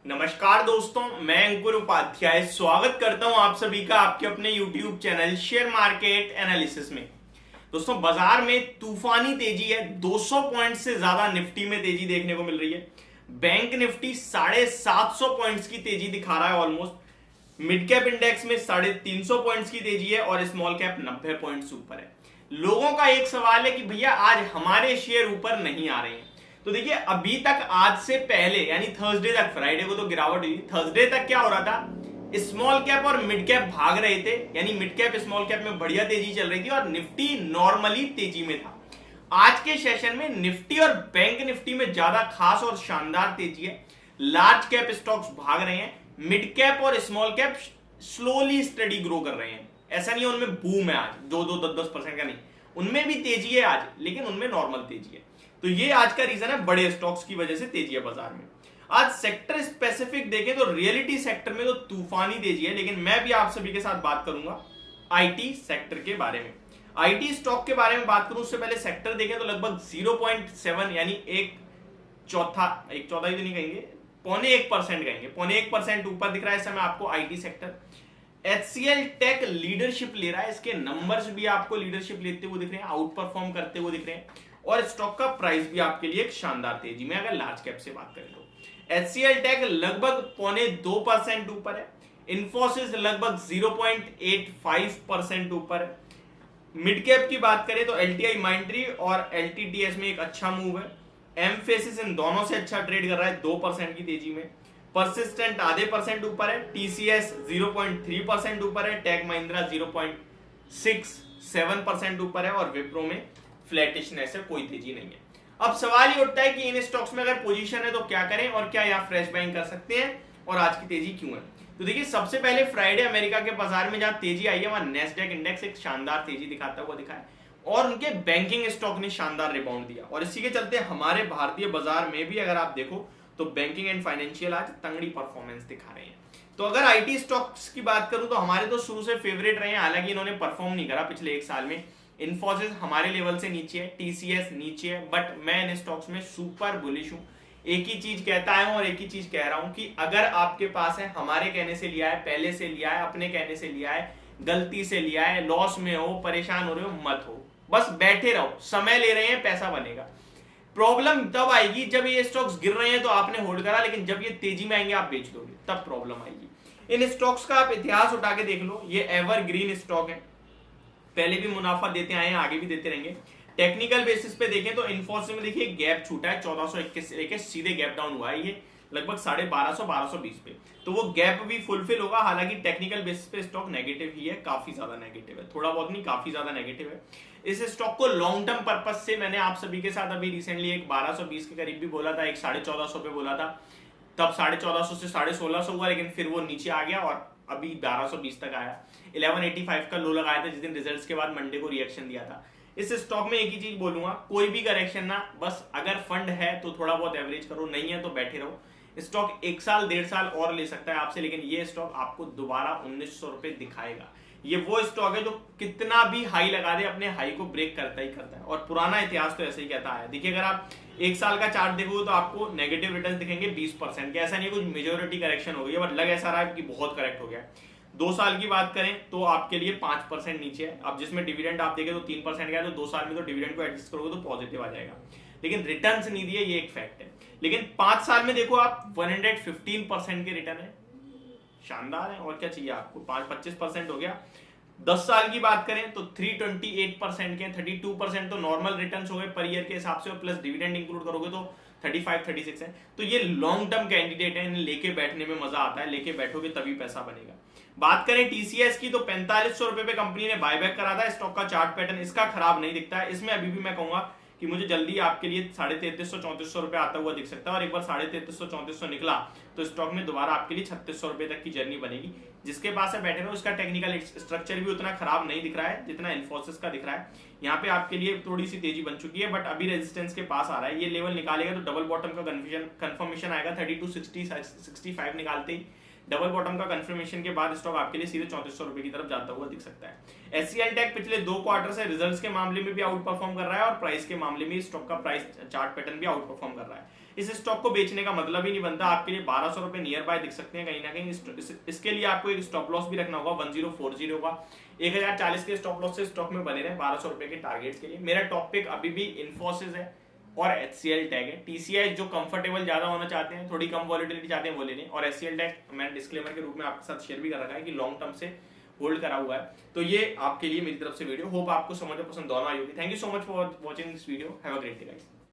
नमस्कार दोस्तों, मैं अंकुर उपाध्याय स्वागत करता हूं आप सभी का आपके अपने YouTube channel share market analysis में। दोस्तों, बाजार में तूफानी तेजी है। 200 पॉइंट से ज्यादा निफ्टी में तेजी देखने को मिल रही है। बैंक निफ्टी 750 पॉइंट्स की तेजी दिखा रहा है ऑलमोस्ट। मिड कैप इंडेक्स में 350 पॉइंट्स की तेजी है और स्मॉल कैप 90 पॉइंट्स ऊपर है। लोगों का एक सवाल है कि भैया आज हमारे शेयर ऊपर नहीं आ रहे हैं। तो देखिए, अभी तक आज से पहले यानी थर्सडे तक, फ्राइडे को तो गिरावट हुई, थर्सडे तक क्या हो रहा था, स्मॉल कैप और मिड कैप भाग रहे थे। यानी मिड कैप स्मॉल कैप में बढ़िया तेजी चल रही थी और निफ्टी नॉर्मली तेजी में था। आज के सेशन में निफ्टी और बैंक निफ्टी में ज्यादा खास और शानदार तेजी है। लार्ज कैप स्टॉक्स भाग रहे हैं, मिड कैप और small cap slowly study grow कर रहे हैं। ऐसा नहीं है उनमें बूम है आज 2-10% का, नहीं, उनमें भी तेजी है आज, लेकिन उनमें नॉर्मल तेजी है। तो ये आज का रीजन है, बड़े स्टॉक्स की वजह से तेजी है बाजार में। आज सेक्टर स्पेसिफिक देखें तो रियलिटी सेक्टर में तो तूफानी तेजी है, लेकिन मैं भी आप सभी के साथ बात करूंगा आईटी सेक्टर के बारे में। आईटी स्टॉक के बारे में बात करूं उससे पहले सेक्टर देखें तो लगभग 0.7 यानी एक चौथाई तो नहीं कहेंगे, 0.25% कहेंगे, 0.1% ऊपर दिख रहा है इस समय आपको IT sector. HCL tech leadership ले रहा है, इसके नंबर्स भी आपको लीडरशिप लेते हुए दिख रहे हैं, आउट परफॉर्म करते हुए दिख रहे हैं और स्टॉक का प्राइस भी आपके लिए एक शानदार तेजी में अगर लार्ज कैप से बात करें तो HCL टेक लगभग 0.2% ऊपर है। इंफोसिस लगभग 0.85% ऊपर है। मिड कैप की बात करें तो LTI माइंट्री और LTTS में एक अच्छा मूव है। एमफेसिस इन दोनों से अच्छा ट्रेड कर रहा है 2% की तेजी में। परसिस्टेंट आधे परसेंट ऊपर है। TCS 0.3% ऊपर है। टेक महिंद्रा 0.67% ऊपर है और विप्रो में फ्लैटिशनेस है, कोई तेजी नहीं है। अब सवाल ये उठता है कि इन स्टॉक्स में अगर पोजीशन है तो क्या करें और क्या यहाँ फ्रेश बाइंग कर सकते हैं और आज की तेजी क्यों है। तो देखिए, सबसे पहले फ्राइडे अमेरिका के बाजार में जहां तेजी आई है वहां नेस्डैक इंडेक्स एक शानदार तेजी दिखाता हुआ दिखा है और उनके बैंकिंग स्टॉक ने शानदार रिबाउंड दिया और इसी के चलते हमारे भारतीय बाजार में भी अगर आप देखो तो बैंकिंग एंड फाइनेंशियल आज तंगड़ी परफॉर्मेंस दिखा रहे हैं। तो अगर आईटी स्टॉक्स की बात करूं तो हमारे तो शुरू से फेवरेट रहे हैं, हालांकि इन्होंने परफॉर्म नहीं करा पिछले एक साल में। इन्फोसिस हमारे लेवल से नीचे है, टीसीएस नीचे है, बट मैं इन स्टॉक्स में सुपर बुलिश हूं। एक ही चीज कहता है और एक ही चीज कह रहा हूं कि अगर आपके पास है, हमारे कहने से लिया है, पहले से लिया है, अपने कहने से लिया है, गलती से लिया है, लॉस में हो, परेशान हो रहे हो, मत हो, बस बैठे रहो। समय ले रहे हैं, पैसा बनेगा। प्रॉब्लम तब आएगी जब ये स्टॉक्स गिर रहे हैं तो आपने होल्ड करा, लेकिन जब ये तेजी में आएंगे आप बेच दोगे, तब प्रॉब्लम आएगी। इन स्टॉक्स का आप इतिहास उठा के देख लो, ये एवरग्रीन स्टॉक है, पहले भी मुनाफा देते आए हैं, आगे भी देते रहेंगे। टेक्निकल बेसिस पे देखें तो इन्फोसिस में देखिए गैप छूटा है 1421 से लेके सीधे गैप डाउन हुआ है ये लगभग 1250-1220 पे, तो वो गैप भी फुलफिल होगा। हालांकि टेक्निकल बेसिस पे स्टॉक नेगेटिव ही है, काफी ज्यादा नेगेटिव है, थोड़ा बहुत नहीं, काफी ज्यादा नेगेटिव है। इस स्टॉक को लॉन्ग टर्म पर्पज से मैंने आप सभी के साथ अभी रिसेंटली एक 1220 के करीब भी बोला था, एक 1450 पे बोला था, तब 1450 से 1650 हुआ, लेकिन फिर वो नीचे आ गया और अभी 1220 तक आया। 1185 का लो लगाया था जिस दिन रिजल्ट्स के बाद मंडे को रिएक्शन दिया था। इस स्टॉक में एक ही चीज बोलूंगा, कोई भी करेक्शन ना, बस अगर फंड है तो थोड़ा बहुत एवरेज करो, नहीं है तो बैठे रहो। स्टॉक 1 साल 1.5 साल और ले सकता है आपसे, लेकिन ये स्टॉक आपको दोबारा 1900 रुपए दिखाएगा। ये वो स्टॉक है जो कितना भी हाई लगा दे अपने हाई को ब्रेक करता ही करता है और पुराना इतिहास तो ऐसे ही कहता है। देखिए, अगर आप 1 साल का चार्ट देखोगे तो आपको नेगेटिव रिटर्न दिखेंगे 20% के। ऐसा नहीं कुछ मेजोरिटी करेक्शन हो गई है, बट लग ऐसा रहा है कि बहुत करेक्ट हो गया है। 2 साल की बात करें तो आपके लिए 5% नीचे है। अब जिसमें डिविडेंड आप देखें तो 3% गया, तो 2 साल में तो डिविडेंड को एडजस्ट करोगे तो पॉजिटिव आ जाएगा, लेकिन रिटर्न्स नहीं दिए, ये एक फैक्ट है। लेकिन 5 साल में देखो आप 115% के रिटर्न है, शानदार है, और क्या चाहिए आपको। 25% हो गया। 10 साल की बात करें तो 328% के, 32% तो नॉर्मल रिटर्न्स हो गए पर ईयर के हिसाब से, और प्लस डिविडेंड इंक्लूड करोगे तो 35-36 है। तो ये लॉन्ग टर्म कैंडिडेट है, इन्हें लेके बैठने में मजा आता है, लेके बैठोगे तभी पैसा बनेगा। बात करें टीसीएस की तो 4500 रुपए पे कंपनी ने बायबैक करा था। स्टॉक का चार्ट पैटर्न इसका खराब नहीं दिखता है, इसमें अभी भी मैं कहूंगा कि मुझे जल्दी आपके लिए 3350-3400 रुपए आता हुआ दिख सकता है, और एक बार 3350-3400 निकला तो स्टॉक में दोबारा आपके लिए 3600 रुपए तक की जर्नी बनेगी। जिसके पास है बैठे रहो, इसका टेक्निकल स्ट्रक्चर भी उतना खराब नहीं दिख रहा है जितना इन्फोसिस का दिख रहा है। यहाँ पे आपके लिए थोड़ी सी तेजी बन चुकी है, बट अभी रेजिस्टेंस के पास आ रहा है। ये लेवल निकालेगा तो डबल बॉटम का कंफर्मेशन आएगा, 3260-65 निकालते ही डबल बॉटम का कंफर्मेशन के बाद स्टॉक आपके लिए सीधे 3400 रुपए की तरफ जाता हुआ दिख सकता है। HCL टेक पिछले 2 क्वार्टर से रिजल्ट्स के मामले में भी आउट परफॉर्म कर रहा है और प्राइस के मामले में स्टॉक का प्राइस चार्ट पैटर्न भी आउट परफॉर्म कर रहा है। इस स्टॉक को बेचने का मतलब ही नहीं बनता। आपके लिए 1200 रुपए नियर बाय दिख सकते हैं कहीं ना कहीं। इसके लिए आपको एक स्टॉप लॉस भी रखना होगा 1040 का। 1040 के स्टॉप लॉस से स्टॉक में बने रहे 1200 रुपए के टारगेट्स के लिए। मेरा टॉप पिक अभी भी इन्फोसिस है और HCL टैग है। TCI जो कंफर्टेबल ज्यादा होना चाहते हैं, थोड़ी कम वॉलिटिलिटी चाहते हैं वो ले लें। और HCL टैग मैंने डिस्क्लेमर के रूप में आपके साथ शेयर भी कर रखा है कि लॉन्ग टर्म से होल्ड करा हुआ है। तो ये आपके लिए मेरी तरफ से वीडियो, होप आपको समझ और पसंद दोनों आई होगी। Thank you so much for watching this video. Have a great day guys.